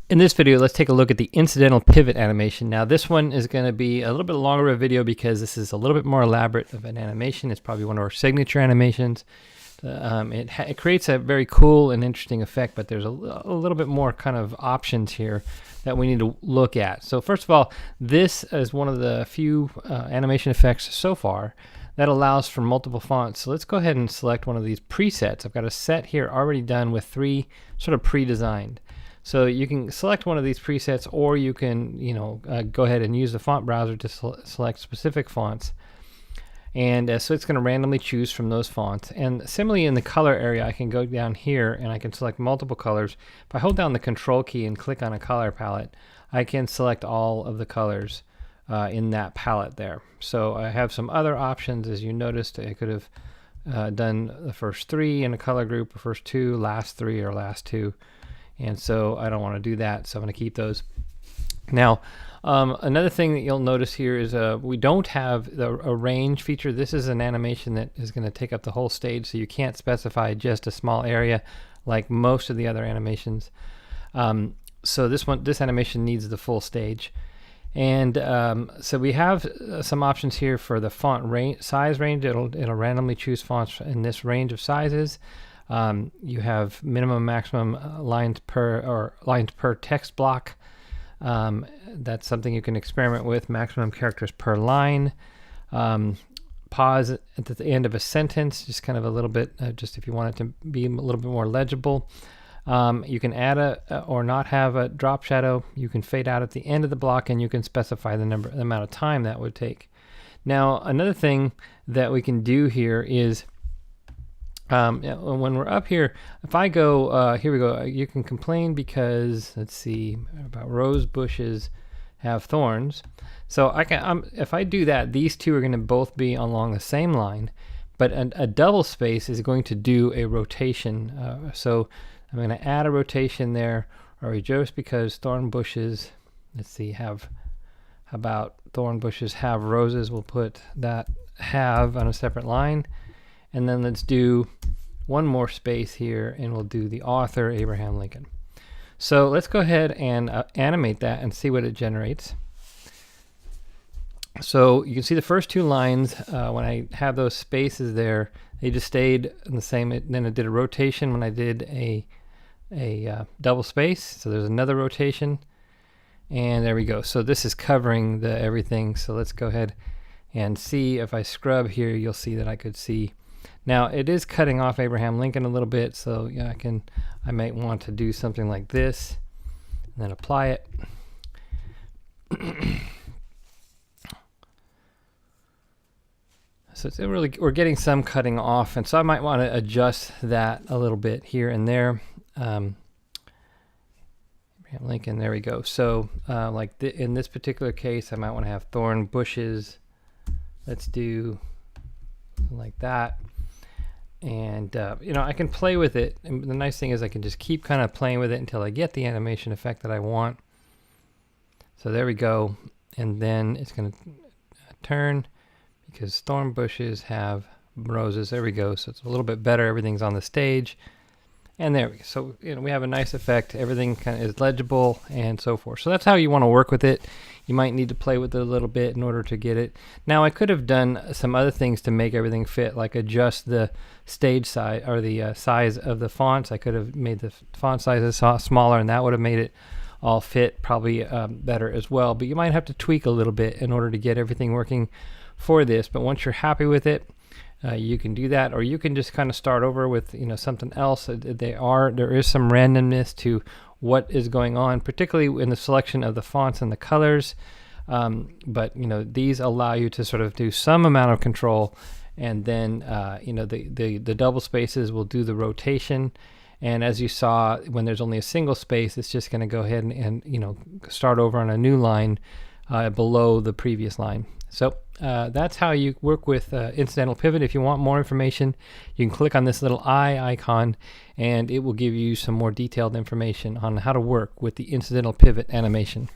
In this video, let's take a look at the incidental pivot animation. Now this one is going to be a little bit longer of a video because this is a little bit more elaborate of an animation. It's probably one of our signature animations. It creates a very cool and interesting effect, but there's a little bit more kind of options here that we need to look at. So first of all, this is one of the few animation effects so far that allows for multiple fonts. So let's go ahead and select one of these presets. I've got a set here already done with 3 sort of pre-designed. So you can select one of these presets, or you can, go ahead and use the font browser to select specific fonts. And so it's going to randomly choose from those fonts. And similarly in the color area, I can go down here and I can select multiple colors. If I hold down the control key and click on a color palette, I can select all of the colors in that palette there. So I have some other options. As you noticed, I could have done the first 3 in a color group, or first 2, last 3, or last 2. And so I don't want to do that, so I'm going to keep those. Now, another thing that you'll notice here is we don't have a range feature. This is an animation that is going to take up the whole stage, so you can't specify just a small area like most of the other animations. So this animation needs the full stage. And so we have some options here for the font size range. It'll randomly choose fonts in this range of sizes. You have minimum, maximum lines per text block. That's something you can experiment with. Maximum characters per line. Pause at the end of a sentence, just kind of a little bit, just if you want it to be a little bit more legible. You can add or not have a drop shadow. You can fade out at the end of the block, and you can specify the amount of time that would take. Now, another thing that we can do here is when we're up here, if I go, here we go, you can complain because, let's see, about rose bushes have thorns. So I can, if I do that, these two are going to both be along the same line, but a double space is going to do a rotation. So I'm going to add a rotation there, or just because thorn bushes, let's see, how about thorn bushes have roses, we'll put that have on a separate line. And then let's do one more space here, and we'll do the author, Abraham Lincoln. So let's go ahead and animate that and see what it generates. So you can see the first 2 lines, when I have those spaces there, they just stayed in the same. Then it did a rotation when I did a double space. So there's another rotation, and there we go. So this is covering the everything. So let's go ahead and see. If I scrub here, you'll see that I could see. Now it is cutting off Abraham Lincoln a little bit, so yeah, I might want to do something like this, and then apply it. So it's really, we're getting some cutting off, and so I might want to adjust that a little bit here and there. Abraham Lincoln, there we go. So like in this particular case, I might want to have thorn bushes. Let's do something like that. And I can play with it, and the nice thing is I can just keep kind of playing with it until I get the animation effect that I want. So there we go, and then it's going to turn because thorn bushes have roses. There we go. So it's a little bit better. Everything's on the stage, and there we go. So we have a nice effect. Everything kind of is legible and so forth. So that's how you want to work with it. You might need to play with it a little bit in order to get it. Now I could have done some other things to make everything fit, like adjust the stage size or the size of the fonts. I could have made the font sizes smaller, and that would have made it all fit probably better as well. But you might have to tweak a little bit in order to get everything working for this. But once you're happy with it, you can do that, or you can just kind of start over with something else. There is some randomness to what is going on, particularly in the selection of the fonts and the colors. But these allow you to sort of do some amount of control, and then the double spaces will do the rotation. And as you saw, when there's only a single space, it's just going to go ahead and start over on a new line below the previous line. So that's how you work with incidental pivot. If you want more information, you can click on this little eye icon, and it will give you some more detailed information on how to work with the incidental pivot animation.